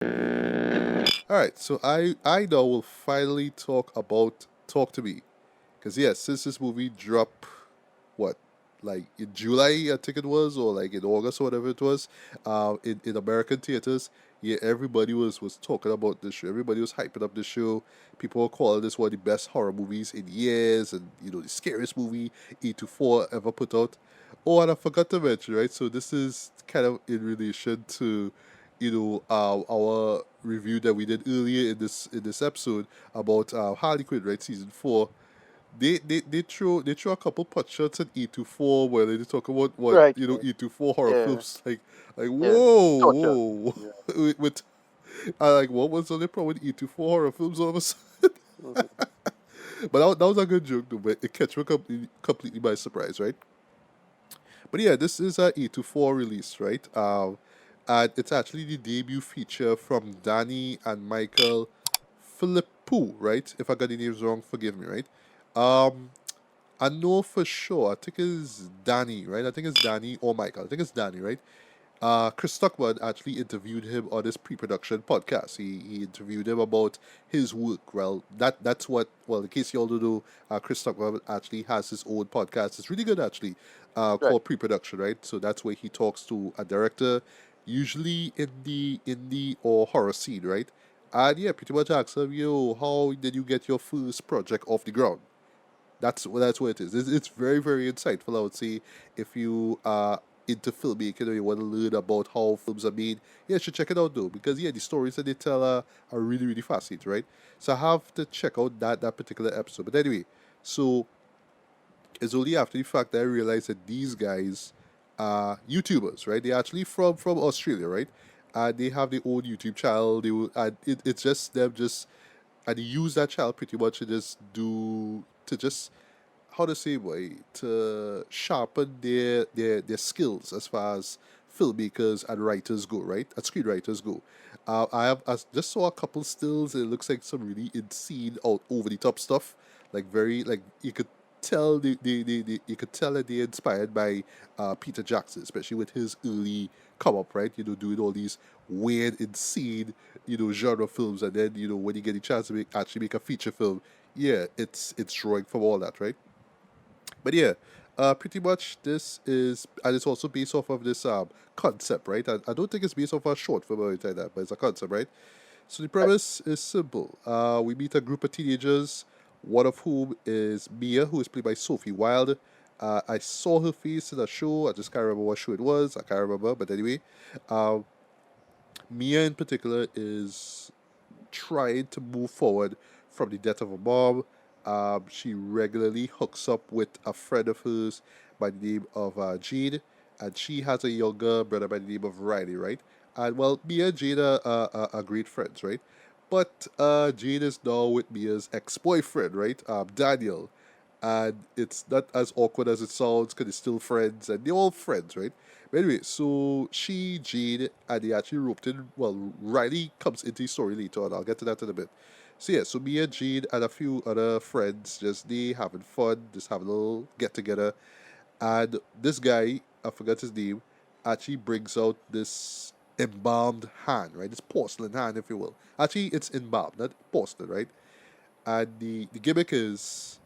All right, so I now will finally talk about Talk to Me, because yes, since this movie dropped, what, like in July I think it was, or like in August or whatever it was, in American theaters. Yeah, everybody was talking about this show. Everybody was hyping up this show. People were calling this one of the best horror movies in years, and the scariest movie E24 ever put out. Oh, and I forgot to mention, right? So this is kind of in relation to our review that we did earlier in this episode about Harley Quinn, right? Season 4. They throw a couple pot shots at E24 where they talk about what Right. E24 horror Yeah. films like Yeah. whoa Torture. whoa Yeah. with like what was on the problem with E24 horror films all of a sudden. Mhm. But that was a good joke though, but it catch me completely by surprise, right? But yeah, this is a E24 release, right? And it's actually the debut feature from Danny and Michael Philippou, right? If I got the names wrong, forgive me, right? Um, I know for sure. I think it's Danny, right? I think it's Danny or Michael. I think it's Danny, right? Chris Stockman actually interviewed him on his pre-production podcast. He interviewed him about his work. Well, that's what. Well, in case you all don't know, Chris Stockman actually has his own podcast. It's really good actually, Right. called Pre-Production, right? So that's where he talks to a director, usually in the indie or horror scene, right? And yeah, pretty much asks him, yo, how did you get your first project off the ground? That's what it is. It's very very insightful. I would say if you are into filmmaking or you want to learn about how films are made, yeah, you should check it out though because yeah, the stories that they tell are really really fascinating, right? So I have to check out that particular episode. But anyway, so it's only after the fact that I realized that these guys are YouTubers, right? They're actually from Australia, right? They have their own YouTube channel. It's just them just and they use that channel pretty much to just how to say boy to sharpen their skills as far as filmmakers and writers go, right? And screenwriters go. I just saw a couple stills. It looks like some really insane, out over the top stuff. Like very like you could tell you could tell that they're inspired by Peter Jackson, especially with his early come up, right? Doing all these weird, insane, genre films, and then when you get the chance to actually make a feature film, yeah, it's drawing from all that, right? But yeah, pretty much this is, and it's also based off of this concept, right? I don't think it's based off a short film or anything like that, but it's a concept, right? So the Right. premise is simple. We meet a group of teenagers, one of whom is Mia, who is played by Sophie Wilde. I saw her face in a show. I just can't remember what show it was. I can't remember, but anyway, uh, Mia in particular is trying to move forward from the death of a mom. She regularly hooks up with a friend of hers by the name of Jade, and she has a younger brother by the name of Riley, right? And well, Mia and Jade are great friends, right? But Jade is now with Mia's ex-boyfriend, right? Daniel, and it's not as awkward as it sounds because they're still friends and they're all friends, right? But anyway, so she, Jade, and they actually roped in. Well, Riley comes into the story later on. I'll get to that in a bit. So yeah, so me and Jade and a few other friends just they having fun, just having a little get together, and this guy, I forgot his name, actually brings out this embalmed hand, right? This porcelain hand, if you will. Actually, it's embalmed, not porcelain, right? And the gimmick is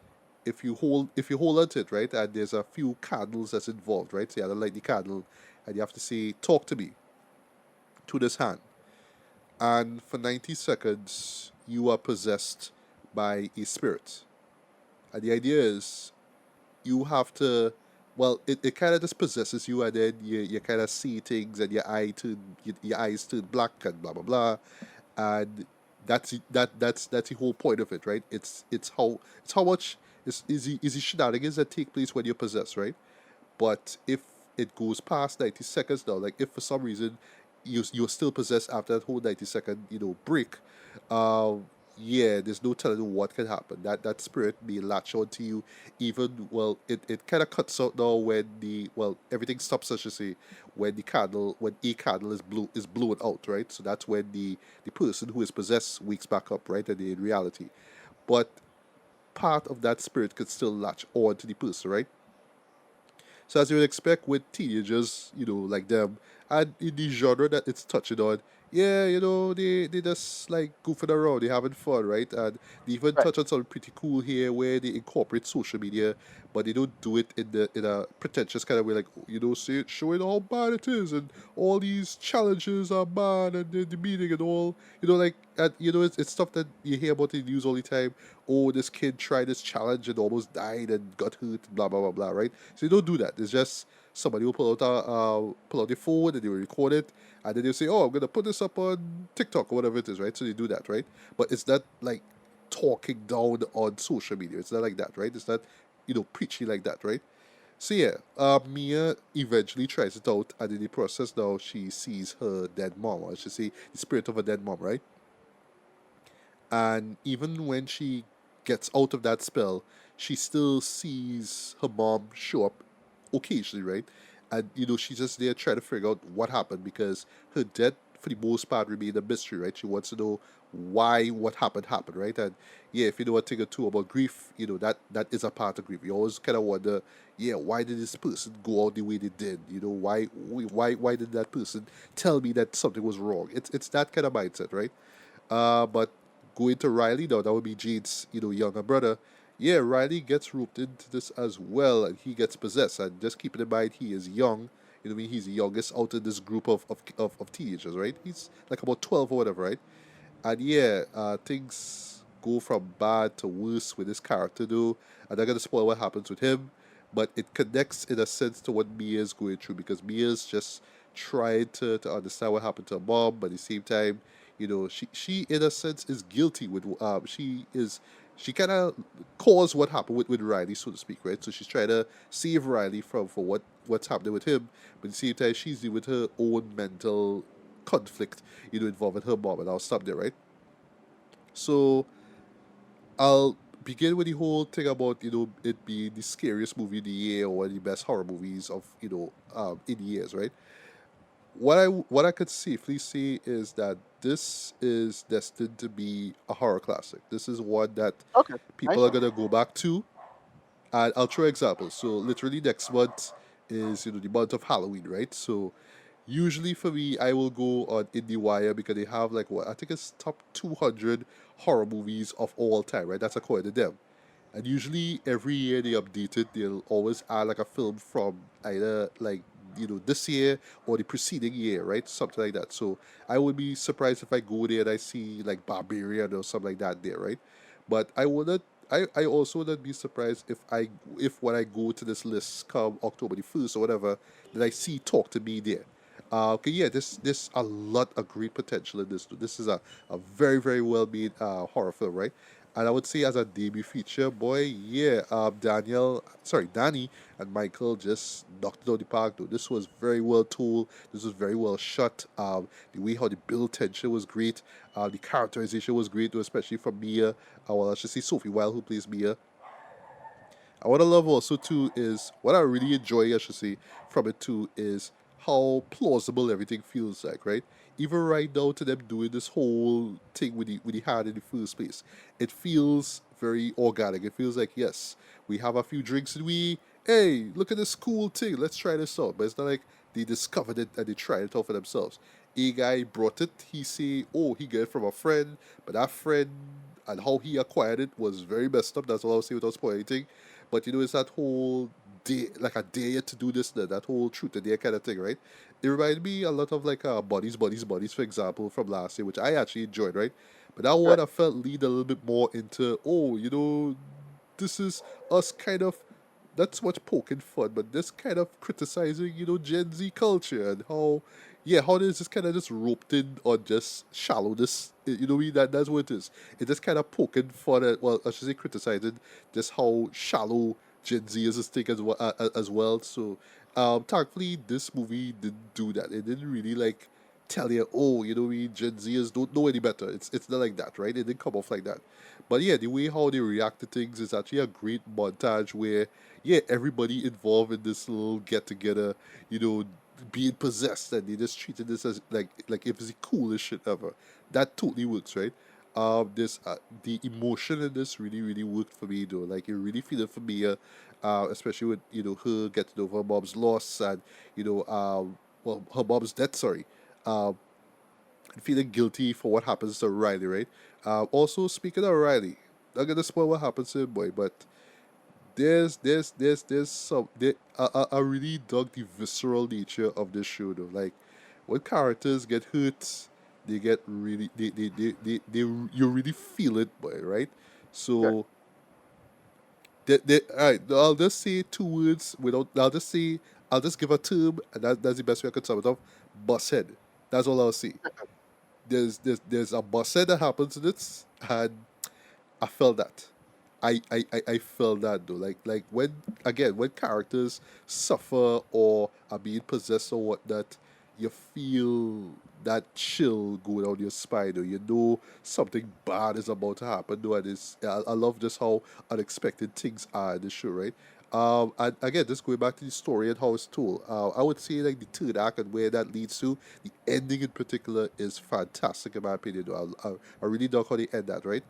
if you hold onto it, right, and there's a few candles that's involved, right? So you have to light the candle and you have to say, talk to me to this hand. And for 90 seconds you are possessed by a spirit. And the idea is you have to it kind of just possesses you and then you kind of see things and your eyes turn black and blah blah blah and that's the whole point of it, right? It's how much is the shenanigans that take place when you're possessed, right? But if it goes past 90 seconds now, like if for some reason you're still possessed after that whole 90-second break, uh, yeah, there's no telling what can happen. That spirit may latch onto you. Even it kind of cuts out now when everything stops, as you say, when a candle is blown out, right? So that's when the person who is possessed wakes back up, right? And in reality, but part of that spirit could still latch on to the person, right? So as you would expect with teenagers, like them, and in the genre that it's touching on, yeah, they just like goofing around, they having fun, right? And they even Right. touch on something pretty cool here where they incorporate social media, but they don't do it in a pretentious kind of way, like say it, showing how bad it is, and all these challenges are bad, and the meeting and all, like, and it's stuff that you hear about in the news all the time. Oh, this kid tried this challenge and almost died and got hurt, blah blah blah blah, right? So you don't do that. It's just somebody will pull out their phone and they will record it, and then they'll say, "Oh, I'm gonna put this up on TikTok or whatever it is," right? So they do that, right? But it's not like talking down on social media. It's not like that, right? It's not preachy like that, right? So yeah, Mia eventually tries it out, and in the process now she sees her dead mom, or I should say the spirit of her dead mom, right? And even when she gets out of that spell, she still sees her mom show up occasionally, right? And she's just there trying to figure out what happened because her death, for the most part, remained a mystery, right? She wants to know why what happened, right? And yeah, if you know a thing or two about grief, that is a part of grief. You always kind of wonder, yeah, why did this person go out the way they did? Why did that person tell me that something was wrong? It's that kind of mindset, right? But going to Riley now, that would be Jade's, younger brother. Yeah, Riley gets roped into this as well, and he gets possessed. And just keeping in mind, he is young. What I mean? He's the youngest out of this group of teenagers, right? He's like about 12 or whatever, right? And yeah, things go from bad to worse with this character, though. I'm not going to spoil what happens with him, but it connects in a sense to what Mia's going through because Mia's just trying to understand what happened to her mom, but at the same time, she in a sense is guilty with she kind of caused what happened with Riley, so to speak, right? So she's trying to save Riley for what's happening with him, but at the same time, she's dealing with her own mental conflict, involving her mom, and I'll stop there, right? So I'll begin with the whole thing about it being the scariest movie of the year or one of the best horror movies of in years, right? What I could safely say is that this is destined to be a horror classic. This is one that Okay. people Nice. are gonna go back to, and I'll throw examples. So literally next month is the month of Halloween, right? So usually for me, I will go on IndieWire because they have like what I think it's top 200 horror movies of all time, right? That's according to them. And usually every year they update it, they'll always add like a film from either like this year or the preceding year, right? Something like that. So I would be surprised if I go there and I see like Barbarian or something like that there, right? But I wouldn't. I also wouldn't be surprised if when I go to this list come October the 1st or whatever that I see Talk to Me there. Okay, yeah, this a lot of great potential in this. This is a very very well made horror film, right? And I would say as a debut feature, boy, yeah, Danny and Michael just knocked it out of the park. Though this was very well told, this was very well shot. The way how the build tension was great. The characterization was great, though, especially from Mia. Well, I should say Sophie Wilde, who plays Mia. And what I love also too is what I really enjoy, I should say, from it too is how plausible everything feels like, right? Even right down to them doing this whole thing with the hand in the first place. It feels very organic. It feels like, yes, we have a few drinks and hey, look at this cool thing, let's try this out. But it's not like they discovered it and they tried it out for themselves. A guy brought it, he say, oh, he got it from a friend, but that friend and how he acquired it was very messed up. That's all I'll say without spoiling anything. But it's that whole day, like a dare to do this, that whole truth and dare kind of thing, right? It reminded me a lot of like Bodies, for example, from last year, which I actually enjoyed, right? But that Right. one I felt lead a little bit more into, oh, this is us kind of not so much poking fun, but this kind of criticizing, Gen Z culture and how there's just kind of just roped in on just shallowness. What I mean? That's what it is. It's just kind of poking fun at, well, I should say criticizing just how shallow Gen Z is a thing as well. So, thankfully, this movie didn't do that. It didn't really like tell you, oh, we Gen Zers don't know any better. It's not like that, right? It didn't come off like that. But yeah, the way how they react to things is actually a great montage where, yeah, everybody involved in this little get together, you know, being possessed, and they just treated this as like if it's the coolest shit ever. That totally works, right? This the emotion in this really really worked for me though. Like it really feel it for me, especially with her getting over her mom's loss and well her mom's death. Sorry, um, feeling guilty for what happens to Riley, right? Also, speaking of Riley, not gonna spoil what happens to him, boy, but there's some I really dug the visceral nature of this show though. Like when characters get hurt, they get really they you really feel it, boy, right? Right. So all right, I'll just say two words without. I'll just give a term, and that's the best way I could sum it up. Bus head. That's all I'll say. There's a bus head that happens in this, and I felt that. I felt that though. Like when again when characters suffer or are being possessed or whatnot, you feel that chill go down your spine. Though you know something bad is about to happen. Though and I love just how unexpected things are in the show, right? And again, just going back to the story and how it's told, I would say like the third act and where that leads to, the ending in particular is fantastic in my opinion. Though. I really dug how they end that, right?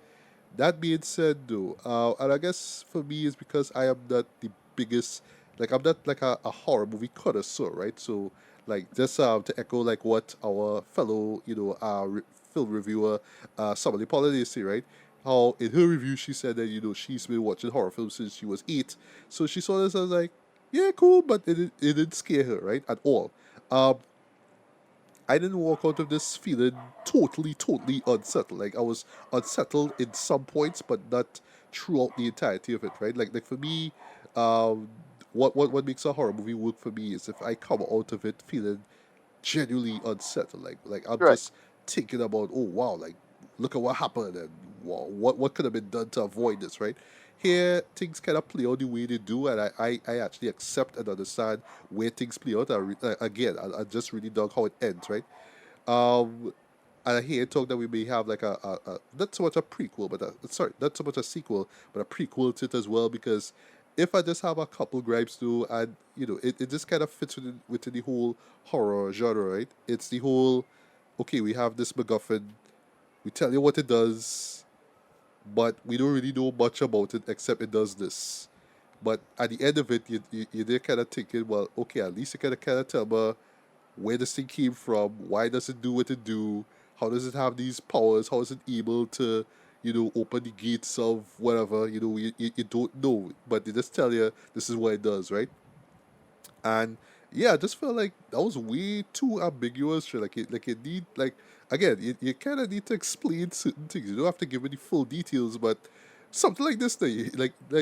That being said, though, and I guess for me is because I am not the biggest, like I'm not like a horror movie connoisseur, right? So, like just to echo like what our fellow, film reviewer, Somebody Pollinator say, right? How in her review she said that she's been watching horror films since she was 8, so she saw this as like, yeah, cool, but it didn't scare her, right, at all. Um, I didn't walk out of this feeling totally unsettled. Like I was unsettled in some points, but not throughout the entirety of it. Right? Like for me, um, what makes a horror movie work for me is if I come out of it feeling genuinely unsettled. Like I'm Right. just thinking about, oh wow, like look at what happened and wow, what could have been done to avoid this, right? Here things kind of play out the way they do, and I actually accept and understand where things play out. Again, I just really dug how it ends, right? Um, and I hear talk that we may have like a not so much a prequel, but sorry, not so much a sequel, but a prequel to it as well. Because if I just have a couple gripes too, and it just kind of fits within the whole horror genre, right? It's the whole okay, we have this MacGuffin, we tell you what it does, but we don't really know much about it except it does this. But at the end of it, you're kind of thinking, well, okay, at least you kind of tell me where this thing came from, why does it do what it do, how does it have these powers, how is it able to, open the gates of whatever, you don't know, but they just tell you this is what it does, right? And yeah, I just felt like that was way too ambiguous. Sure. It need again, you kind of need to explain certain things. You don't have to give any full details, but something like this thing,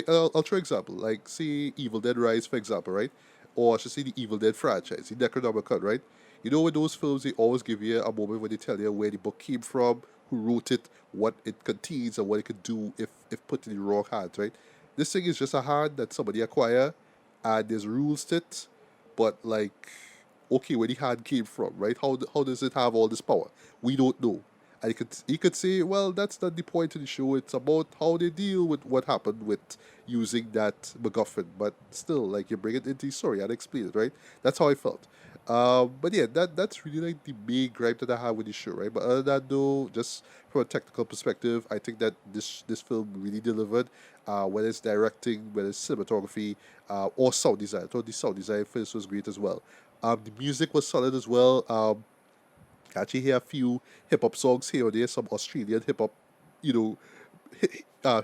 I'll try example, like say Evil Dead Rise, for example, right? Or I should say the Evil Dead franchise, the Necronomicon, right? You know, with those films, they always give you a moment where they tell you where the book came from, who wrote it, what it contains, and what it could do if put in the wrong hands, right? This thing is just a hand that somebody acquire, and there's rules to it, but like, okay, where the hand came from, right? How does it have all this power? We don't know. And you could say, well, that's not the point of the show. It's about how they deal with what happened with using that MacGuffin. But still, like you bring it into the story and explain it, right? That's how I felt. But yeah, that's really like the big gripe that I have with the show, right? But other than that, though, just from a technical perspective, I think that this film really delivered. Whether it's directing, whether it's cinematography, or sound design. I thought the sound design for this was great as well. The music was solid as well. Actually hear a few hip hop songs here or there, some Australian hip hop, you know,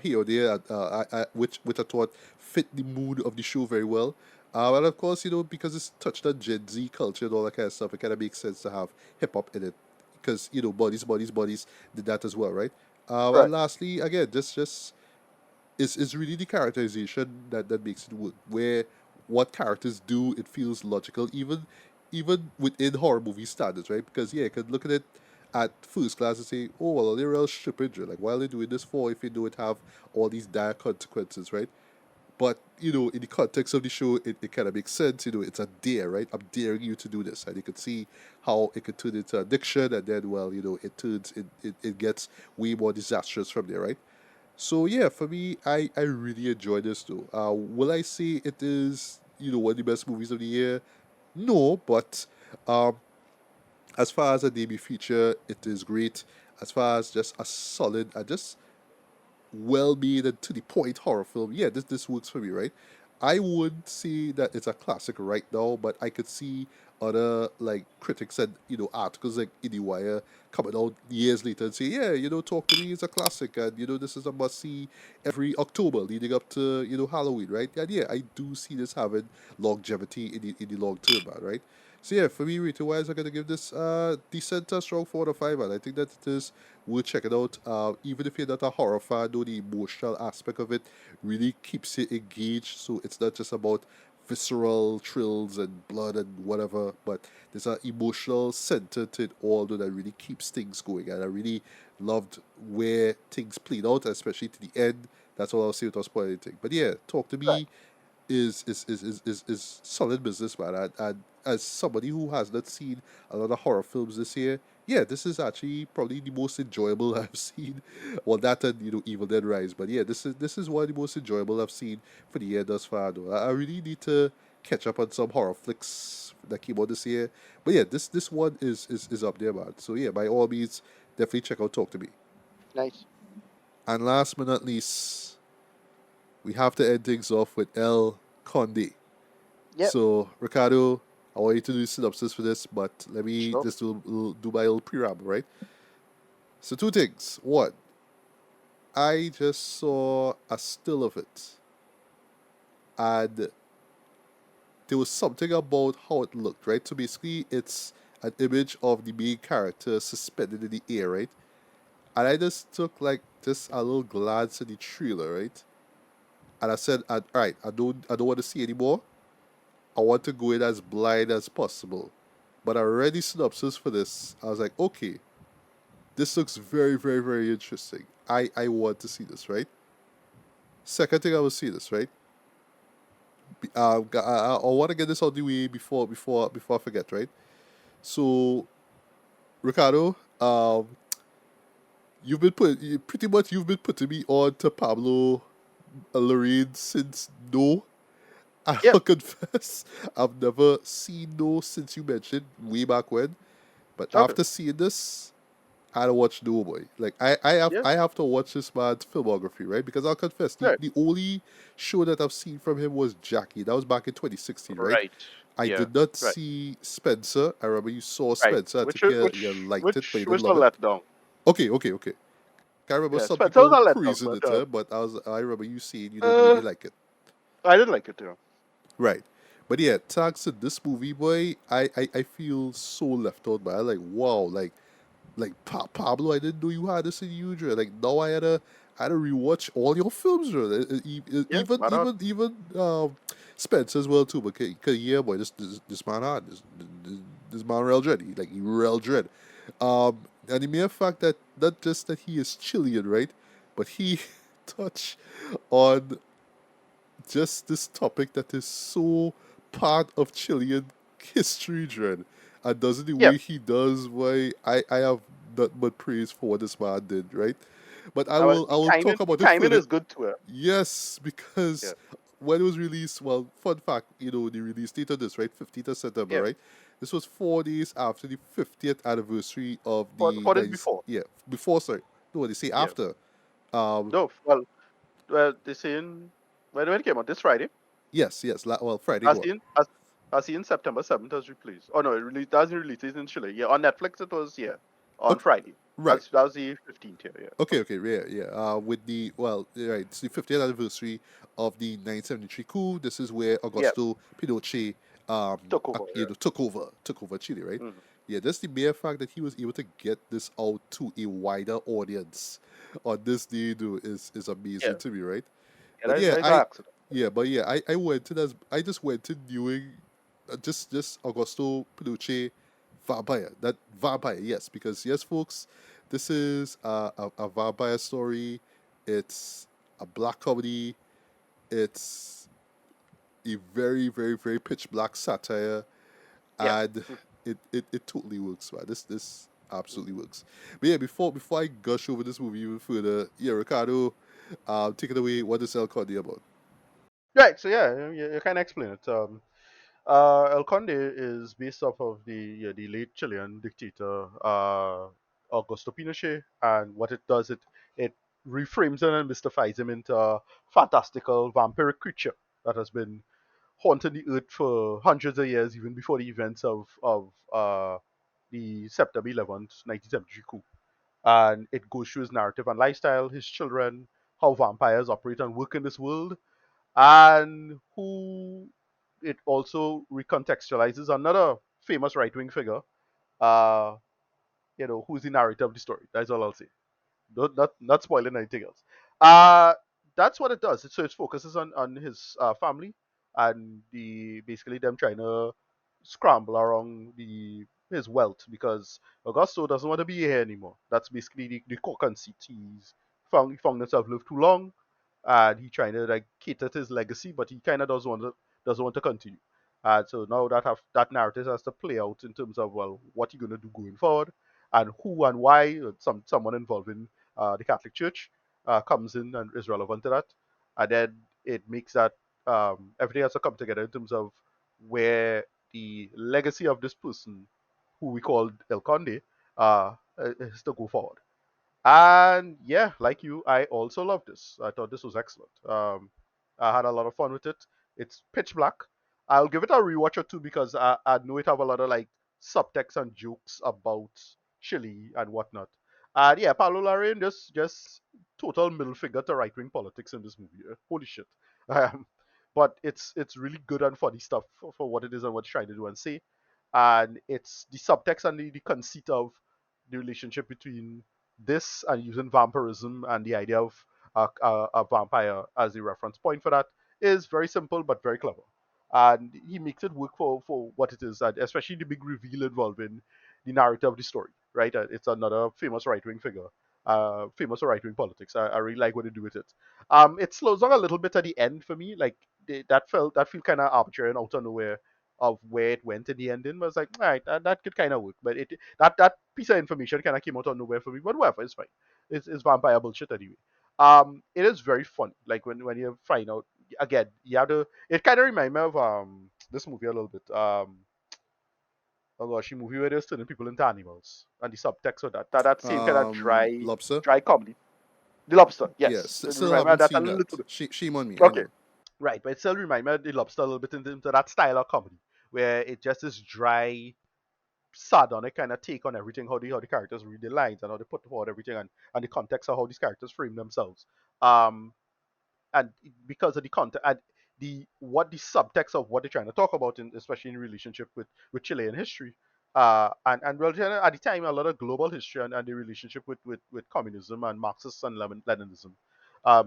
here or there, which I thought fit the mood of the show very well. And of course, because it's touched on Gen Z culture and all that kind of stuff, it kind of makes sense to have hip hop in it because bodies did that as well, right? Right. And lastly, again, just it's really the characterization that makes it work. Where what characters do, it feels logical, even within horror movie standards, right? Because yeah, you could look at it at first glance and say, oh well, they're real stupid. Like, why are they doing this for if they know it have all these dire consequences, right? But in the context of the show, it kind of makes sense. It's a dare, right? I'm daring you to do this, and you could see how it could turn into addiction, and then well, it gets way more disastrous from there, right? So yeah, for me, I really enjoyed this too. Will I say it is one of the best movies of the year? No, but um, as far as a debut feature, it is great. As far as just a solid, just well made and to the point horror film, yeah, this works for me, right? I would say that it's a classic right now, but I could see other like critics and articles like IndieWire coming out years later and say, yeah, Talk to Me is a classic, and this is a must see every October leading up to Halloween, right? And yeah, I do see this having longevity in the long term, man, right? So yeah, for me, rating wise, I'm gonna give this decent, strong 4 to 5, man. I think that it is worth checking out. Even if you're not a horror fan, though the emotional aspect of it really keeps you engaged. So it's not just about visceral thrills and blood and whatever, but there's an emotional center to it all that really keeps things going. And I really loved where things played out, especially to the end. That's all I'll say without spoiling anything. But yeah, Talk to Right. Me is solid business, man. And as somebody who has not seen a lot of horror films this year, yeah, this is actually probably the most enjoyable I've seen. Well, that and Evil Dead Rise, but yeah, this is one of the most enjoyable I've seen for the year thus far. Though I really need to catch up on some horror flicks that came out this year. But yeah, this one is up there, man. So yeah, by all means, definitely check out Talk to Me. Nice. And last but not least, we have to end things off with El Conde. Yep. So, Ricardo, I want you to do synopsis for this, but let me Sure. just do my little preamble, right? So, two things. One, I just saw a still of it, and there was something about how it looked, right? So, basically, it's an image of the main character suspended in the air, right? And I just took like just a little glance at the trailer, right? And I said, all right, I don't want to see anymore. I want to go in as blind as possible. But I read the synopsis for this. I was like, okay, this looks very, very, very interesting. I want to see this, right? Second thing I will see this, right? I want to get this out the way before I forget, right? So, Ricardo, pretty much you've been putting me on to Pablo Lorraine since No. I'll Yep. confess, I've never seen No since you mentioned way back when. But Okay. after seeing this, I don't watch No Boy. Like I have Yeah. I have to watch this man's filmography, right? Because I'll confess, the, Right. the only show that I've seen from him was Jackie. That was back in 2016, right? Right. I Yeah. did not Right. see Spencer. I remember you saw Right. Spencer. I Which think was- you which liked it, but which you didn't was a love it. letdown. Okay, okay, okay. Can't remember Yeah. some Spencer was people a letdown, praising but it, but I remember you saying you didn't uh, really like it. I didn't like it too. Right. But yeah, thanks to this movie, boy, I feel so left out, man. Like, wow, Pablo, I didn't know you had this in you, Dre. Like now I had to rewatch all your films, Dre. Yeah. Even Why not? Spence as well too. But yeah, boy, this man hard. This man real dread. He real dread. And the mere fact that not just that he is Chilean, right, but he touch on just this topic that is so part of Chilean history, Dred, and does it the Yeah. way he does. Why I have not but praise for what this man did, right? But I will I The will timing. talk about it Timing further. is good to it. Yes, Yeah. because when it was released, well, fun fact, the release date of this, right, 15th of September, Yeah. right? This was 4 days after the 50th anniversary of the For this nice, before. yeah, before, sorry, no, they say Yeah. after. Um, No. Well, they saying when it came out this Friday. yes, yes, well, Friday I go up. seen. I seen September 7th as released. Oh no, it released. That wasn't released in Chile. Yeah, on Netflix it was. Yeah, on Okay, Friday. right. That was the 15th here. Yeah. Okay, okay, yeah, yeah. With the right, it's the 50th anniversary of the 1973 coup. This is where Yeah. Augusto Pinochet, Took over. took over Chile, right? Yeah. Hmm. Yeah, that's the mere fact that he was able to get this out to a wider audience on this day, dude, is Yeah. amazing to me, right? Yeah. But yeah, That is an accident. I went in as I just went in doing just Augusto Pinochet vampire. That vampire, yes, because yes, folks, this is a vampire story. It's a black comedy. It's a very, very, very pitch black satire, Yeah. and it totally works, man. This absolutely works. But yeah, before I gush over this movie even further, yeah, Ricardo, take it away. What is El Conde about? Right. So yeah, you kind of explain it. El Conde is based off of the late Chilean dictator Augusto Pinochet, and what it does, it reframes him and mystifies him into a fantastical vampiric creature that has been haunted the earth for hundreds of years, even before the events of the September 11th, 1973 coup. And it goes through his narrative and lifestyle, his children, how vampires operate and work in this world, and who it also recontextualizes another famous right wing figure, uh, who's the narrator of the story. That's all I'll say. Not spoiling anything else. Uh, that's what it does. So it focuses on his family and the basically them trying to scramble around the his wealth because Augusto doesn't want to be here anymore. That's basically the core conceit. He found himself lived too long, and he trying to like cater to his legacy, but he kind of doesn't want to continue. So now that narrative has to play out in terms of well, what you gonna do going forward, and who and why someone involved in the Catholic Church comes in and is relevant to that, and then it makes that everything has to come together in terms of where the legacy of this person, who we called El Conde, is to go forward. And yeah, like you, I also love this. I thought this was excellent. I had a lot of fun with it. It's pitch black. I'll give it a rewatch or two because I know it have a lot of like subtext and jokes about Chile and whatnot. And yeah, Pablo Larraín just total middle finger to right wing politics in this movie. Holy shit. Um, but it's really good and funny stuff for what it is and what it's trying to do and say. And it's the subtext and the conceit of the relationship between this and using vampirism and the idea of a vampire as a reference point for that is very simple but very clever. And he makes it work for what it is, and especially the big reveal involving the narrative of the story, right? It's another famous right wing figure, famous for right wing politics. I really like what they do with it. It slows down a little bit at the end for me. Like that feel kind of arbitrary and out of nowhere of where it went in the ending. But I was like, all right, that could kind of work. But that piece of information kind of came out of nowhere for me. But whatever, it's fine. It's vampire bullshit anyway. It is very fun. Like when you find out again, you have to. It kind of reminds me of this movie a little bit. Oh gosh, a movie where they're turning people into animals, and the subtext of that same kind of Lobster. dry comedy. The Lobster, Yes, yes, it still remind me of haven't that a seen little that. bit. Shame on me. I Okay, know. right, but it still remind me of the Lobster a little bit into that style of comedy where it just is dry, sardonic kind of take on everything, how the characters read the lines and how they put forward everything and the context of how these characters frame themselves. Um, and because of the content and the what the subtext of what they're trying to talk about, especially in relationship with Chilean history, and well, at the time, a lot of global history and the relationship with communism and Marxist and Leninism.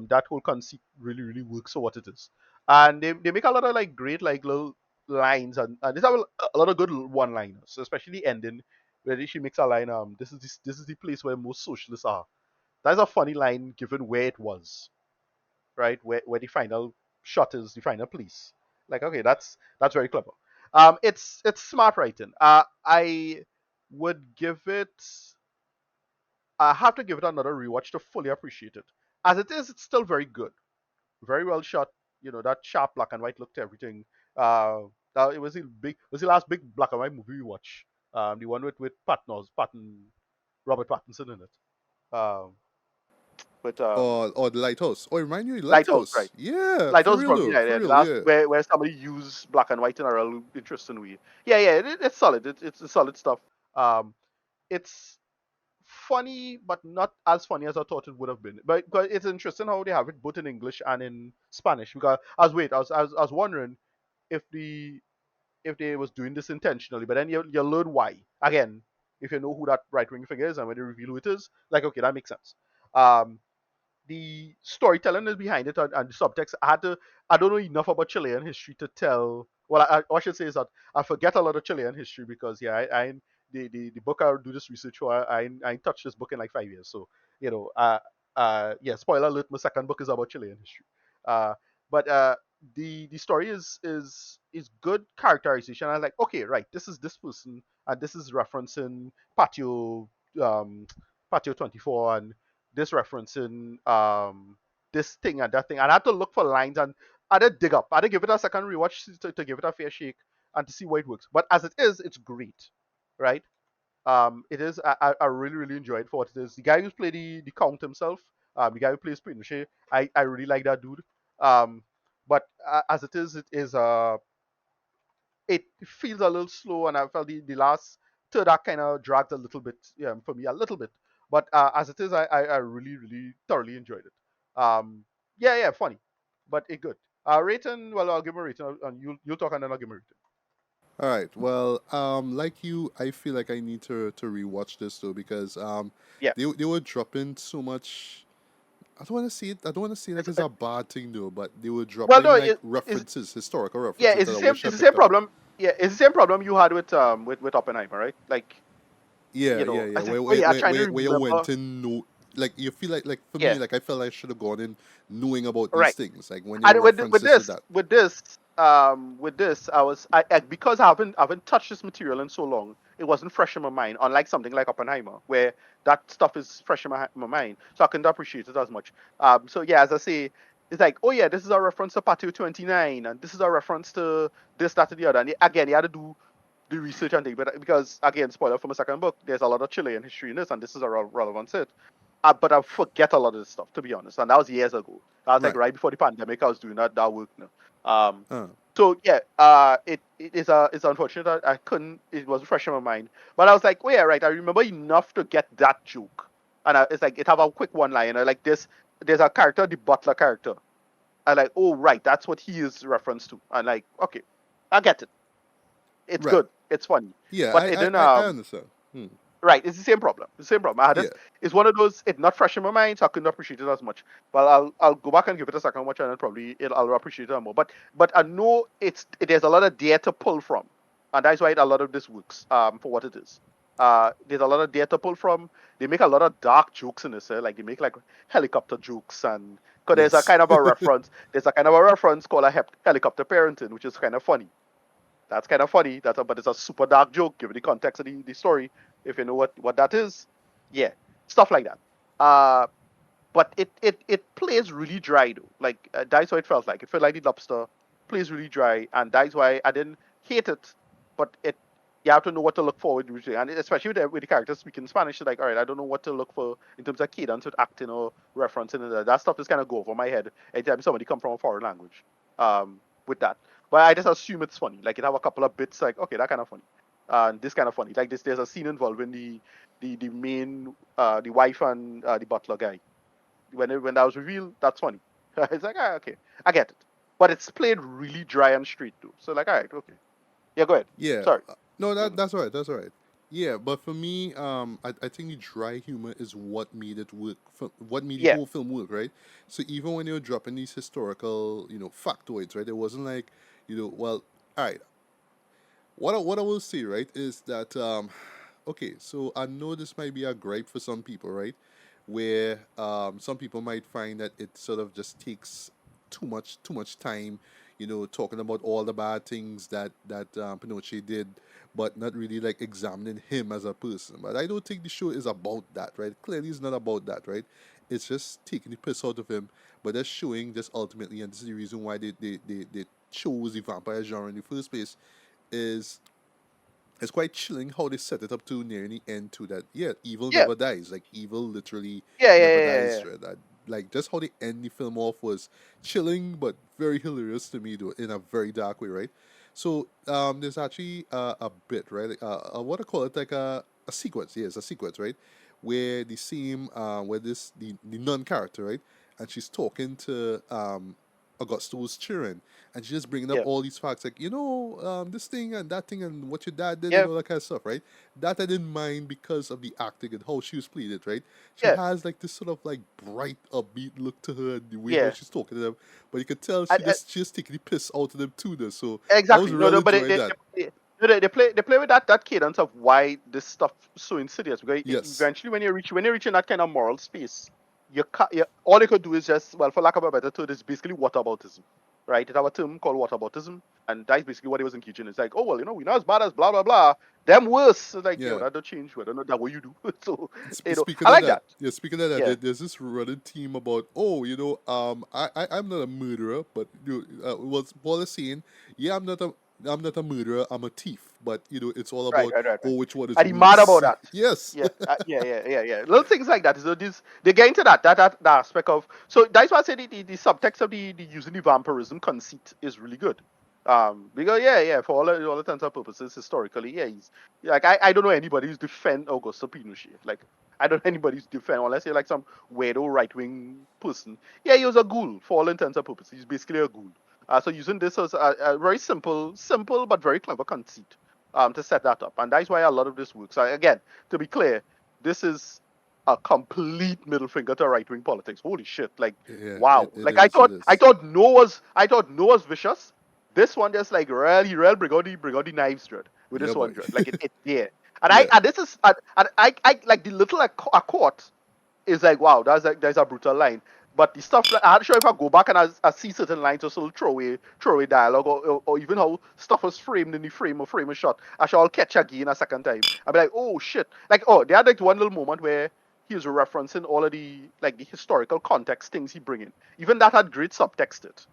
That whole conceit really works for what it is, and they make a lot of like great like little lines and they have a lot of good one-liners, especially the ending where she makes a line. This is the place where most socialists are. That's a funny line given where it was, right? Where the final shot is the final piece. Like, okay, that's very clever. It's smart writing. I would give it. I have to give it another rewatch to fully appreciate it. As it is, it's still very good, very well shot. That sharp black and white look to everything. It was the last big black and white movie we watched. The one with Robert Pattinson in it. With Or the Lighthouse. Oh, remind you, Lighthouse, right? Lighthouse. Yeah, for Lighthouse real from though. yeah, For yeah, the real, last yeah. where somebody used black and white in a real interesting way. Yeah, it's solid. It's solid stuff. Um, it's funny, but not as funny as I thought it would have been. But it's interesting how they have it both in English and in Spanish. Because I was wondering if if they was doing this intentionally, but then you learn why. Again, if you know who that right wing figure is and when they reveal who it is, like okay, that makes sense. Um, the storytelling is behind it and the subtext. I don't know enough about Chilean history to tell. Well, what I should say is that I forget a lot of Chilean history because yeah, the book I do this research for, I ain't touched this book in like 5 years. So yeah, spoiler alert, my second book is about Chilean history. Uh, but the story is good characterization. I was like, okay, right, this is this person and this is referencing um Patio 24 and this referencing this thing and that thing. And I had to look for lines and I did dig up. I did give it a second rewatch to give it a fair shake and to see why it works. But as it is, it's great, right? It is. I really enjoyed for what it is. The guy who's played the count himself, the guy who plays Pinochet, I really like that dude. Um, But as it is it feels a little slow, and I felt the last third act kind of dragged a little bit, yeah, for me a little bit. But as it is, I really really thoroughly enjoyed it. Yeah, yeah, funny, but it good. Rating, well, I'll give him a rating, and you'll talk, and then I'll give him a rating. All right. Well, like you, I feel like I need to rewatch this though because Yeah, they were dropping so much. I don't want to see it. I don't want to see it like it's it's a bad thing though, but they were well, no, dropping like it's references, historical yeah, references that I wish I it's the picked same up on. problem. Yeah, it's the same problem you had with Oppenheimer, right? Like, Yeah, you yeah, know, yeah. I said, oh yeah, I'm trying to Where you remember. went in, no, like you feel like for me, Yeah, like I felt I should have gone in knowing about these right. things, like when they And reference this to that. with this, I because I haven't touched this material in so long, it wasn't fresh in my mind. Unlike something like Oppenheimer, where that stuff is fresh in my mind, so I couldn't appreciate it as much. So yeah, as I say, it's like, oh yeah, this is a reference to Patio 29, and this is a reference to this, that, and the other. And again, you had to do the research and things, but because again, spoiler for my second book, there's a lot of Chilean history in this, and this is a relevant set. But I forget a lot of this stuff, to be honest, and that was years ago. That was like Right. right before the pandemic. I was doing that work now. Um, Uh, so yeah, it is it's unfortunate that I couldn't. It wasn't fresh in my mind, but I was like, oh yeah, right. I remember enough to get that joke, and it's like it have a quick one liner like this. There's a character, the butler character. I like, oh right, that's what he is reference to. And like, okay, I get it. It's right. good. It's funny, Yeah, but it didn't. I understand. Hmm. Right, it's the same problem. The same problem. I had Yeah. it. It's one of those. It's not fresh in my mind, so I couldn't appreciate it as much. But I'll go back and give it a second watch, and then probably I'll appreciate it more. But I know there's a lot of data to pull from, and that's why a lot of this works. For what it is. There's a lot of data to pull from. They make a lot of dark jokes in this. Like they make like helicopter jokes, and because there's a Yes. kind of a reference. There's a kind of a reference called a helicopter parenting, which is kind of funny. That's kind of funny. But it's a super dark joke given the context of the story. If you know what that is, yeah, stuff like that. Uh, but it plays really dry though. Like that's what it felt like. It felt like the lobster plays really dry, and that's why I didn't hate it. But you have to know what to look forward to, and especially with the characters speaking Spanish. It's like, all right, I don't know what to look for in terms of cadence with acting or referencing. And that stuff is kind of go over my head anytime somebody come from a foreign language. With that, but I just assume it's funny. Like it have a couple of bits, like okay, that kind of funny, and this kind of funny. Like this, there's a scene involving the main the wife and the butler guy when that was revealed, that's funny. It's like, okay, I get it. But it's played really dry and straight too. So like, all right, okay. Yeah, go ahead. Yeah. Sorry. No, Mhm. that's all right. That's all right. Yeah, but for me, I think the dry humor is what made it work. What made the Yeah, whole film work, right? So even when they were dropping these historical, factoids, right? It wasn't like, well, all right. What I will say, right, is that okay, so I know this might be a gripe for some people, right? Where some people might find that it sort of just takes too much time, talking about all the bad things that Pinochet did, but not really like examining him as a person. But I don't think the show is about that, right? Clearly, it's not about that, right? It's just taking the piss out of him, but that's showing just ultimately, and this is the reason why they chose the vampire genre in the first place, is it's quite chilling how they set it up to near the end to that. Yeah, evil yeah, never dies. Like evil literally yeah, yeah, never yeah, yeah, dies. yeah. Right? Like just how they end the film off was chilling but very hilarious to me though in a very dark way, right? So there's actually a bit, right? Like, what I call it, like a sequence. Yes, a sequence, right? Where the same where the nun character, right, and she's talking to Augusto's children, and she's just bringing up Yeah, all these facts, like this thing and that thing and what your dad did and yeah, all that kind of stuff, right? That I didn't mind because of the acting and how she was playing it, right? She yeah, has like this sort of like bright, upbeat look to her, and the way how yeah. she's talking to them, but you could tell I, she just taking the piss out of them too, though. So I was exactly. No, really no, but enjoying that. no, they play with that cadence of why this stuff so insidious. Because Yes, eventually, when you're reaching that kind of moral space, all you could do is just, well, for lack of a better term, is basically whataboutism, right? It have a term called whataboutism, and that's basically what he was engaging. It's like, oh well, we're not as bad as blah blah blah. Them worse. It's like, yeah, well, yeah. that don't change. Well, not that what you do. So Speaking I of like that, that. yeah, speaking of that, Yeah, there's this running theme about, I'm not a murderer, but was Paul is saying, yeah, I'm not a murderer, I'm a thief. but it's all Right, about, right, right, right. oh, which one is And he mad about worse. that. Yes. Yeah, yeah. Little things like that. So this they get into that aspect of. So that's why I say the subtext of the using the vampirism conceit is really good. Because for all intents and purposes, historically, he's like I don't know anybody who's defend Augusto Pinochet. Like I don't know anybody who's defend unless you're like some weirdo right wing person. Yeah, he was a ghoul for all intents and purposes. He's basically a ghoul. So using this as a very simple but very clever conceit to set that up. And that's why a lot of this works. Again, to be clear, this is a complete middle finger to right wing politics. Holy shit! Like, Yeah, wow. it Like is. It I is. thought I thought no was vicious. This one just like really real bring out the knives dread with Yeah, this boy. one dread. Like it yeah. And Yeah. this is and I like the little accord is like wow, that's a brutal line. But the stuff like, I'm sure if I go back and I see certain lines or sort of throwaway dialogue or even how stuff was framed in the frame of shot, I shall catch again a second time. I'll be like, oh shit. Like oh, they had like one little moment where he was referencing all of the like the historical context things he bring in. Even that had great subtext it.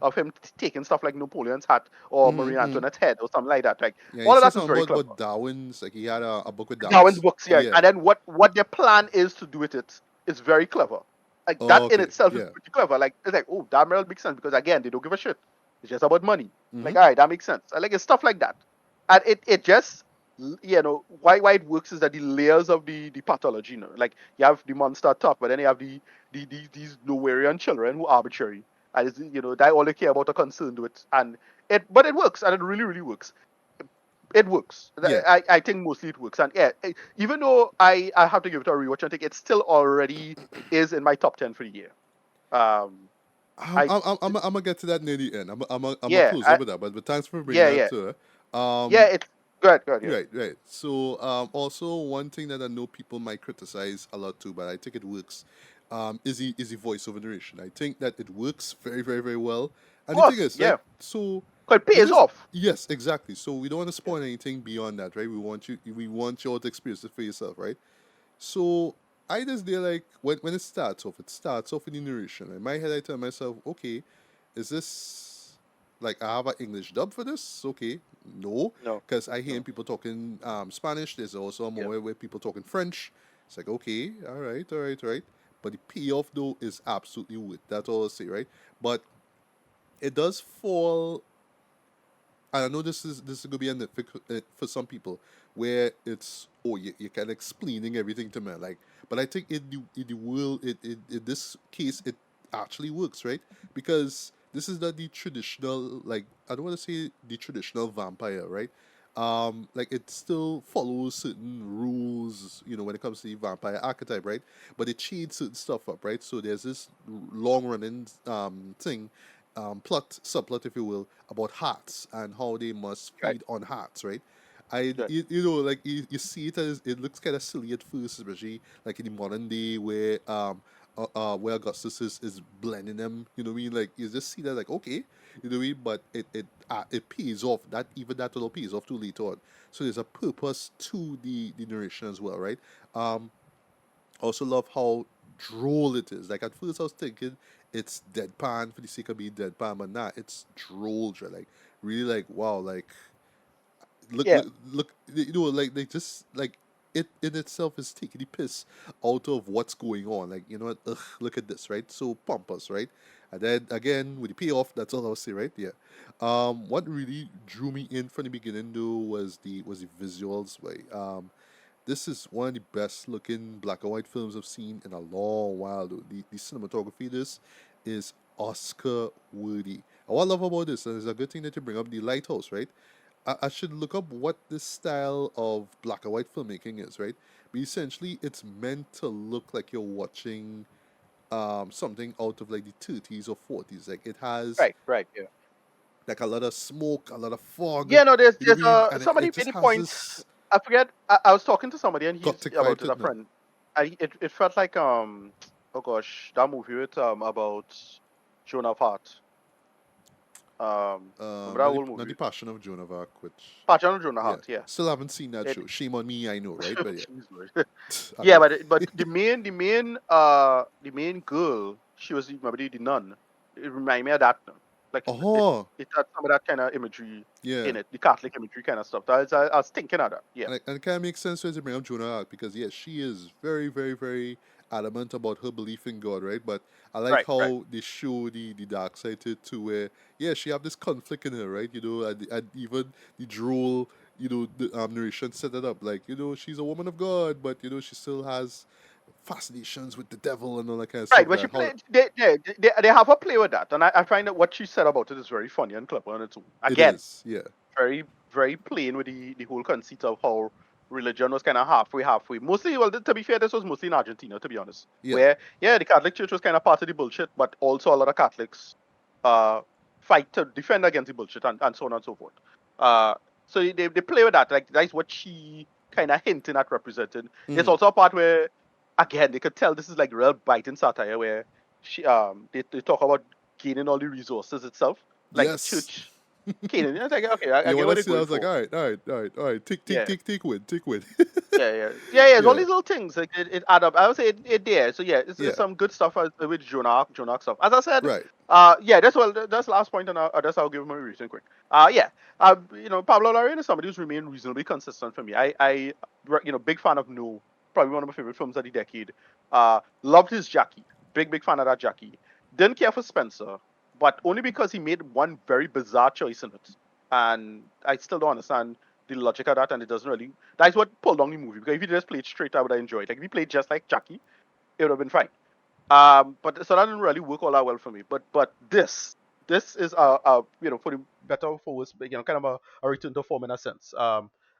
Of him taking stuff like Napoleon's hat or Marie Mm-hmm. Antoinette's head or something like that. Like Yeah, he all of says that is something very about clever. Darwin's. Like he had a book with Darwin's Darwin's. books, yeah. Yeah. And then what their plan is to do with it is very clever. Like Oh, that in okay. itself is Yeah. pretty clever. Like it's like, oh, that makes sense because again, they don't give a shit. It's just about money. Mm-hmm. Like, all right, that makes sense. I like it's stuff like that. And it just why it works is that the layers of the pathology, like you have the monster top, but then you have these Nowherean children who are arbitrary. And it's, that all they care about are concerned with. And it works and it really, really works. It works. Yeah. I think mostly it works. And yeah, even though I have to give it a rewatch, I think it still already is in my top 10 for the year. Um, I I'm gonna get to that near the end. I'm gonna yeah, close up with that. But thanks for bringing yeah, that yeah, to her. yeah. It's good, yeah. Right, right. So, also one thing that I know people might criticize a lot too, but I think it works. Is the voiceover narration. I think that it works very, very, very well. Of And the thing course, is, right? yeah. So, 'Cause it pays because off. yes, exactly. So we don't want to Yeah, spoil anything beyond that, right? We want you all to experience it for yourself, right? So I just there like when it starts off with the narration. In my head, I tell myself, okay, is this like I have an English dub for this? Okay, no, no, because I hear no, people talking Spanish. There's also a yeah, moment where people talking French. It's like okay, all right, all right, all right. But the payoff though is absolutely worth. That's all I'll say, right? But it does fall, and I know this is gonna be a nitpick for some people, where it's oh you're kind of explaining everything to me like, but I think in the world in this case it actually works, right? Because this is not the traditional, like I don't want to say the traditional vampire, right? Like it still follows certain rules, when it comes to the vampire archetype, right? But it cheats certain stuff up, right? So there's this long running thing, plot subplot, if you will, about hearts and how they must right, feed on hearts, right? I right. like you see it as it looks kind of silly at first, especially like in the modern day where Augustus is blending them. You know what I mean? Like you just see that like okay, you know what I mean? But it pays off. That even that little pays off too later on. So there's a purpose to the narration as well, right? Also love how droll it is. Like at first I was thinking it's deadpan for the sake of being deadpan, but nah, it's droll. Like really, like wow, like Yeah, look, like they just like it in itself is taking the piss out of what's going on. Like you know what? Ugh, look at this, right? So pompous, right? And then again with the payoff, that's all I'll say, right? Yeah. What really drew me in from the beginning though was the visuals, right? This is one of the best looking black and white films I've seen in a long while. Though. The cinematography this is Oscar worthy. And what I love about this, and it's a good thing that you bring up the lighthouse, right? I should look up what this style of black and white filmmaking is, right? But essentially, it's meant to look like you're watching something out of like the 30s or 40s. Like it has right, yeah. like a lot of smoke, a lot of fog. Yeah, no, You know what I mean? And it somebody made just a has point. this I forget. I was talking to somebody and he's gothic vibe about to it, a it, man. friend. It felt like oh gosh, that movie with about Joan of Arc. Remember that old Not the movie? Passion of Joan of Arc, which Passion of Joan of yeah, Arc, yeah. still haven't seen that It show. Shame on me, I know, right? But yeah, Jeez, Lord. I Yeah, know. but the main girl, she was maybe the nun. It reminded me of that. No? Like Oh, it had some of that kind of imagery yeah. in it, the Catholic imagery kind of stuff. I was thinking of that. Yeah. And it kind of makes sense to bring up Jonah Arc because yeah, she is very, very, very adamant about her belief in God, right? But I like Right. Right. how they show the dark side to it too, where yeah, she have this conflict in her, right? And even the droll, the narration set it up like she's a woman of God, but she still has fascinations with the devil and all that kind of Right. stuff. But she That how played. They have a play with that, and I find that what she said about it is very funny and clever on its own. it Again, is, yeah, very very plain with the whole conceit of how religion was kind of halfway. Mostly, well, to be fair, this was mostly in Argentina, to be honest. yeah, Where yeah, the Catholic Church was kind of part of the bullshit, but also a lot of Catholics uh fight to defend against the bullshit and so on and so forth. Uh, so they play with that. Like that's what she kind of hinting at representing. There's mm-hmm. also a part where again they could tell this is like real biting satire where they talk about gaining all the resources itself, like the Yes. church Canaan. I was like, okay, I Yeah, get when I what they're see that, I going was like, for. all right, all right, all right, all right, Yeah, take win. yeah. It's all Yeah, these little things. Like it add up. I would say it there. So yeah, it's yeah, some good stuff with Jonah stuff. As I said, right. yeah. That's the last point, and that's I'll give my reason quick. Yeah. Pablo Larraín is somebody who's remained reasonably consistent for me. Big fan of No. Probably one of my favorite films of the decade. Loved his Jackie. Big fan of that Jackie. Didn't care for Spencer, but only because he made one very bizarre choice in it, and I still don't understand the logic of that, and it doesn't really. That's what pulled down the movie. Because if you just played straight, I would have enjoyed. Like if you played just like Jackie, it would have been fine. But so that didn't really work all that well for me. But this is for the better or for worse, kind of a return to form in a sense.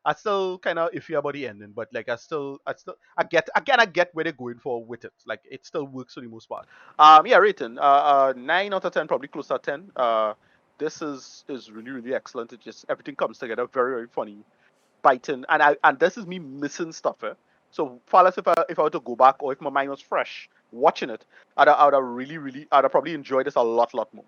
I still kind of iffy about the ending, but like I get where they're going for with it. Like it still works for the most part. Yeah, rating 9 out of 10, probably close to 10. This is really really excellent. It just everything comes together very very funny biting, and this is me missing stuff. So far as if I were to go back or if my mind was fresh watching it, I'd have really really I'd have probably enjoyed this a lot more.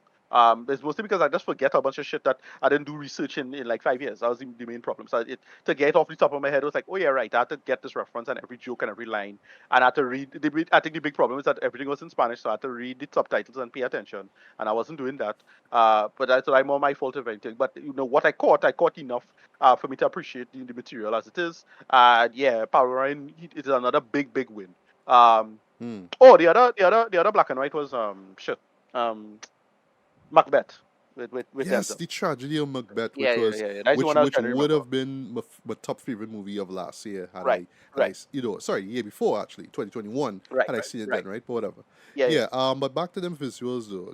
It's mostly because I just forget a bunch of shit that I didn't do research in like 5 years. That was the main problem. So to get off the top of my head, it was like, oh yeah, right. I had to get this reference and every joke and every line, and I had to read. I think the big problem is that everything was in Spanish, so I had to read the subtitles and pay attention, and I wasn't doing that. But that's like more my fault of anything. But I caught enough for me to appreciate the material as it is. Yeah, Power Ryan it is another big win. Um, Hmm. oh, the other black and white was Macbeth with Yes, Denzel. the tragedy of Macbeth, Yeah, yeah, yeah, yeah. That's the one I was which trying to would remember. have been my top favorite movie of last year Right, right, sorry, year before actually, 2021, right, had I right, seen it then, right. right? But whatever. Yeah, yeah, Yeah, but back to them visuals though.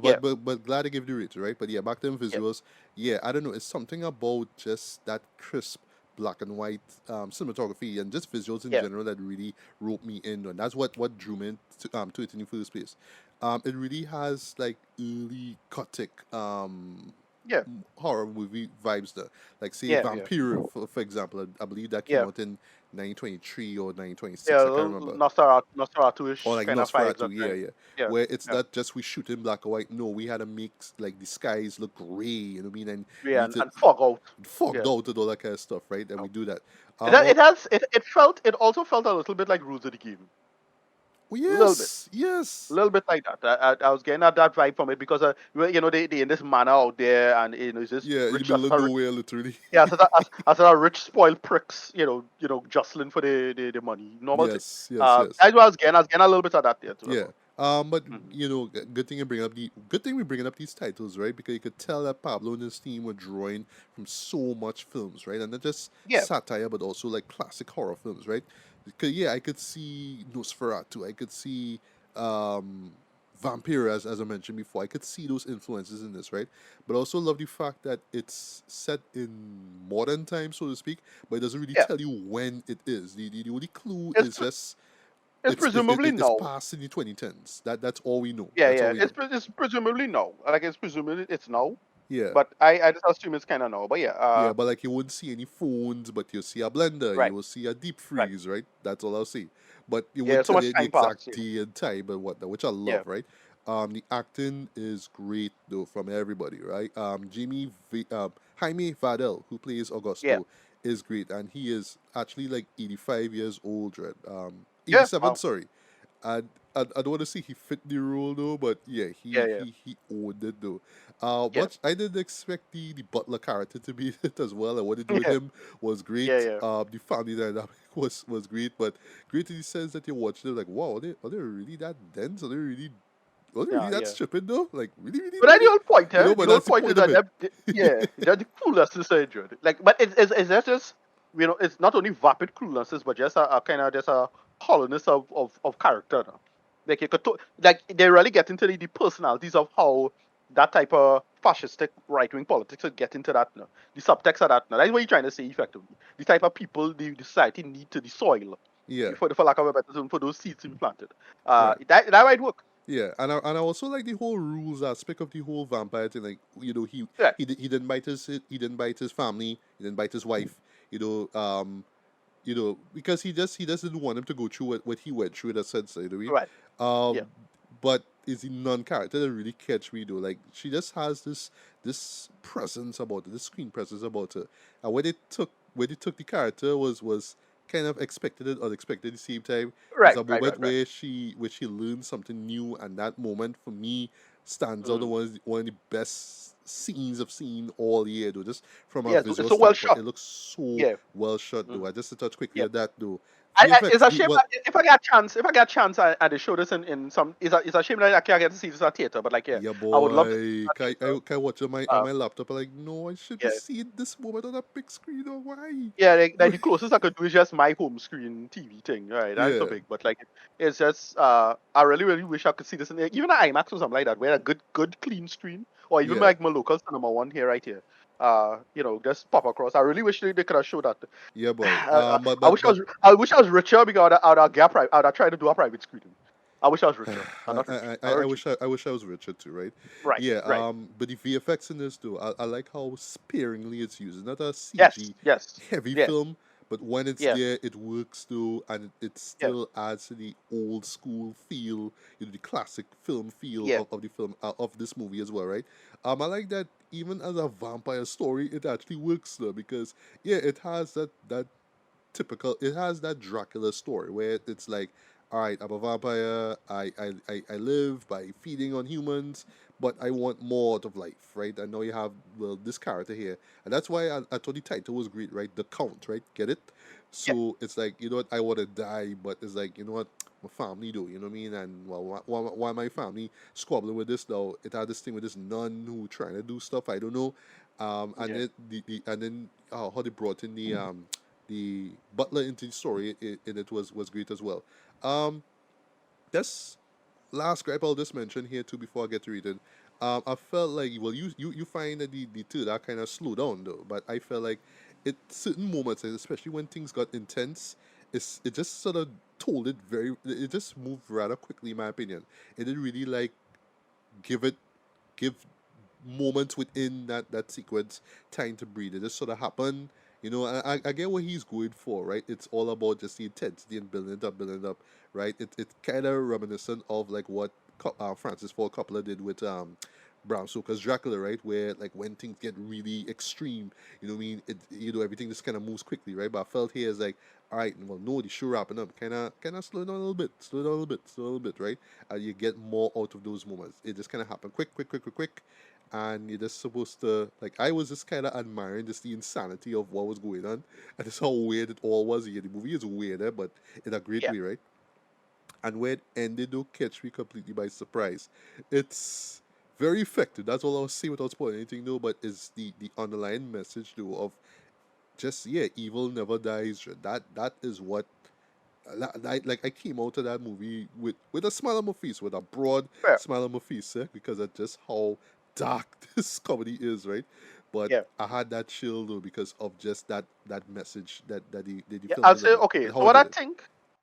yeah, But glad I gave the rate, right? But yeah, back to them yeah, visuals. Yeah, I don't know. It's something about just that crisp black and white cinematography and just visuals in yeah, general that really roped me in, and that's what drew me to it in the first place. It really has like early gothic yeah, horror movie vibes there. Like say yeah, yeah, Vampire, for example. I believe that came yeah. out in 1923 or Yeah, 1926. I can't little remember. Or Nosferatu-ish like kind of vibes Nosferatu, at yeah, times. yeah. Yeah, Where it's yeah, not just we shoot in black or white. No, we had to make like the skies look gray. You know what I mean? And you yeah, need and, to and fog out. fogged Yeah. out and all that kind of stuff, right? And we do that. It But has it also felt a little bit like Rules of the Game. well, A little bit. yes, A yes, little bit like that. I was getting at that vibe from it because they in this manor out there and it's just yeah. In the rich middle of nowhere, literally. yeah as a rich spoiled pricks jostling for the money normal thing. Yes, yes, yes. That's what I was getting a little bit of that there too as Yeah. well. But Hmm. good thing you bring up the good thing we bringing up these titles, right? Because you could tell that Pablo and his team were drawing from so much films, right? And not just Yeah, satire, but also like classic horror films, right? Because yeah, I could see Nosferatu, I could see um, Vampire, as I mentioned before. I could see those influences in this, right? But I also love the fact that it's set in modern times, so to speak, but it doesn't really yeah. tell you when it is. The only clue It's is pre- just it's presumably it's no. past in the 2010s. That's all we know. Yeah, That's all yeah. we know. It's presumably no. Like it's presumably it's no. Yeah, But I just assume it's kind of no. But yeah. yeah, but like you wouldn't see any phones, but you'll see a blender, you Right, will see a deep right. freeze, right? That's all I'll see. But it Yeah. would So tell much you the time passed. exact day and time and whatnot, which I Yeah. love, right? The acting is great though from everybody, right? Jaime Vadel, who plays Yeah. Augusto, is great, and he is actually like 85 years old, right? Yeah. 87, Wow. sorry. And I don't want to say he fit the role though, but yeah, Yeah, yeah, he owned it though. yeah, But I didn't expect the butler character to be it as well, and what they do with yeah, him was yeah, great. yeah. The family dynamic was great, but great in the sense that you watch them like, wow, are they really that dense? Are they really Yeah, that yeah. stupid though? Like really, But then the really? whole point, You know, the but whole that's the point is point of that it. yeah, they're the coolest is enjoyed. Like, but it's that just it's not only vapid coolnesses, but just a kind of just a hollowness of character. No? Like like they really get into the personalities of how that type of fascistic right wing politics would get into that. No? The subtext of that. No? That's what you're trying to say effectively. The type of people the society need to the soil, Yeah, for lack of a better term, for those seeds to be planted. right. That might work. Yeah, and I also like the whole rules aspect of the whole vampire thing. Like, you know, Yeah, he didn't bite he didn't bite his family, he didn't bite his wife. You know, because he doesn't want him to go through what he went through in a sense. You know what right. I mean? Yeah, But is the non-character that really catch me though? Like, she just has this presence about her, this screen presence about her. And when they took the character was kind of expected and unexpected at the same time. There's right, a right, moment right, right. where she learns something new, and that moment for me stands out as Mm. one of the best scenes I've seen all year though. Just from a Yeah, it's visual so well standpoint, shot. it looks so Yeah. well shot though. Hmm. I just to touch quickly Yeah. on that though. It's VFX, a the shame well, that if I get a chance, and they show this in some, it's a shame that I can't get to see this at theater. But like, yeah, yeah, I would love to see boy. this at theater. Can I watch on Uh, my laptop? I'm like, no, I should be yeah, seeing this moment on a big screen. Or why? yeah. Like the closest I could do is just my home screen TV thing, right? That's so Yeah, big, but like, it's just I really really wish I could see this in even an IMAX or something like that, where a good clean screen, or even yeah, like my local cinema one here right here. Just pop across. I really wish they could have showed that. yeah, boy. I, I wish I was richer because I'd have tried to do a private screening. I wish I was richer. I'm not rich. I'm not rich. I wish I was Richard too, right? Right, Yeah. right. But the VFX in this too, I like how sparingly it's used. It's not a Yes, CG yes, heavy yeah, film, but when it's yeah, there, it works too, and it yeah, still adds to the old school feel, the classic film feel yeah, of the film of this movie as well, right? I like that even as a vampire story, it actually works though because yeah, it has that typical. It has that Dracula story where it's like, all right, I'm a vampire. I live by feeding on humans, but I want more out of life, right? I know you have this character here, and that's why I thought the title was great, right? The Count, right? Get it? yeah, So it's like, you know what, I want to die, but it's like, you know what, my family do, you know what I mean? And well, why my family squabbling with this now? It had this thing with this nun who trying to do stuff I don't know, and yeah, it and then how they brought in the butler into the story, and it was great as well. Um, that's last gripe I'll just mention here too before I get to reading. I felt like, well, you find that the two that kind of slow down though, but I felt like at certain moments, and especially when things got intense, it just sort of told it very. It just moved rather quickly, in my opinion. It didn't really like give it give moments within that sequence time to breathe. It just sort of happened. You know, I get what he's going for, right? It's all about just the intensity and building it up, right? It's kind of reminiscent of like what Francis Ford Coppola did with Bram Stoker's Dracula, right? Where like when things get really extreme, you know what I mean? Everything just kind of moves quickly, right? But I felt here is like, all right, well, no, the show wrapping up, kind of slow down a little bit, slow down a little bit, right? And you get more out of those moments. It just kind of happened quick, and you're just supposed to like. I was just kind of admiring just the insanity of what was going on, and just how weird it all was. Yeah, the movie is weirder, but in a great yeah, way, right? And where it ended, though, catch me completely by surprise. It's very effective. That's all I'll say without spoiling anything, though. But it's the underlying message, though, of just yeah, evil never dies. That is what like I came out of that movie with a smile on my face, with a broad yeah, smile on my face, because of just how dark this comedy is, right? But yeah, I had that chill though because of just that message that the yeah. film I'll say delivered okay. and So how it did it.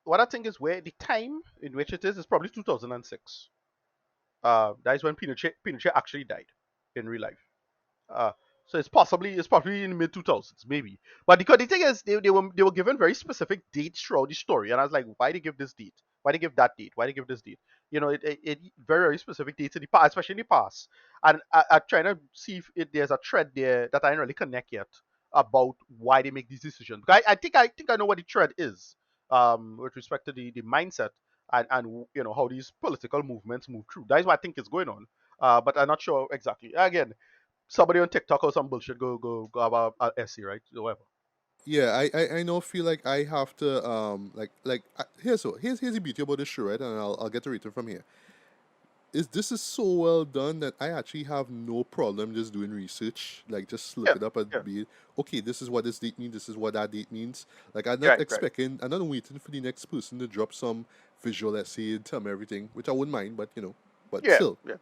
what I think is where the time in which it is probably 2006. That is when Pinochet actually died in real life. Uh, so it's probably in the mid 2000s maybe. But because the thing is, they were given very specific dates throughout the story, and I was like, why they give this date? Why they give that date? Why they give this date? It very very specific dates in the past, especially in the past. And I'm trying to see if there's a thread there that I didn't really connect yet about why they make these decisions. Because I think I know what the thread is with respect to the mindset. and how these political movements move through. That is what I think is going on. But I'm not sure exactly. Again, somebody on TikTok or some bullshit go about essay, right? So whatever. Yeah, I now feel like I have to here's the beauty about this show, right? And I'll get to read it from here. Is this is so well done that I actually have no problem just doing research, like just look Yeah, it up and yeah, be okay. This is what this date means. This is what that date means. Like I'm not right, right. expecting. I'm not waiting for the next person to drop some visual essay and tell me everything, which I wouldn't mind, but but Yeah, still. yeah,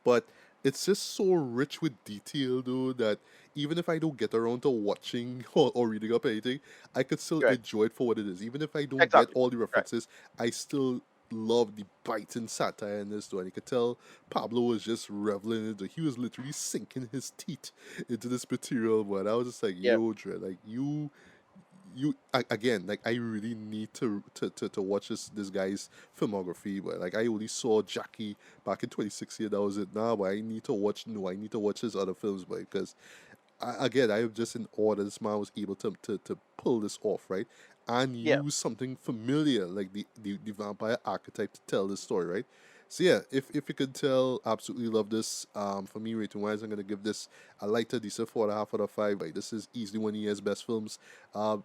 But it's just so rich with detail though that even if I don't get around to watching or reading up anything, I could still right. enjoy it for what it is. Even if I don't get Exactly. all the Right. references, I still love the biting satire in this though. And you could tell Pablo was just reveling in it. He was literally sinking his teeth into this material, but I was just like, Yeah, yo, Dre, like again, like I really need to watch this guy's filmography, but like I only saw Jackie back in 2016. That was it now, but I need to watch. No, I need to watch his other films, but because again, I am just in awe that this man was able to pull this off, right? And yeah, use something familiar like the vampire archetype to tell this story, right? So yeah, if you could tell, absolutely love this. For me, rating wise, I'm gonna give this a lighter, decent 4.5 out of 5. Like this is easily one of his best films. I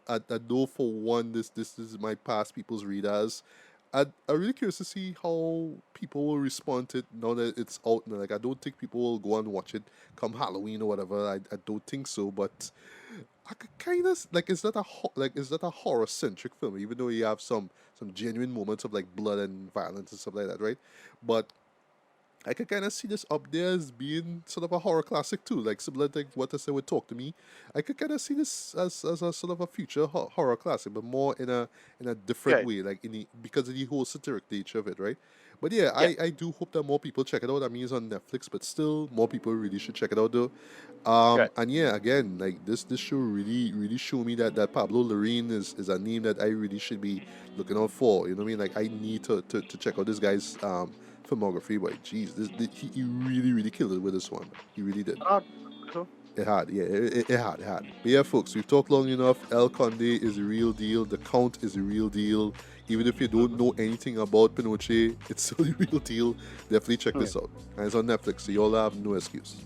know for one, this is my past people's readers. I'm really curious to see how people will respond to it now that it's out. Like, I don't think people will go and watch it come Halloween or whatever. I don't think so. But I could kind of like it's not a horror centric film, even though you have some genuine moments of like blood and violence and stuff like that, right? But I could kind of see this up there as being sort of a horror classic too, like similar to what I said would Talk to Me. I could kind of see this as a sort of a future horror classic, but more in a different yeah, way, like because of the whole satiric nature of it, right? But yeah, yeah. I do hope that more people check it out. I mean, it's on Netflix, but still, more people really should check it out though. Right. And yeah, again, like this show really showed me that Pablo Larraín is a name that I really should be looking out for. You know what I mean? Like I need to check out this guy's filmography. But geez, he really killed it with this one. He really did. Uh, so, It had, yeah, it had. But yeah, folks, we've talked long enough. El Conde is a real deal. The Count is a real deal. Even if you don't know anything about Pinochet, it's still a real deal. Definitely check yeah. this out. And it's on Netflix, so y'all have no excuse.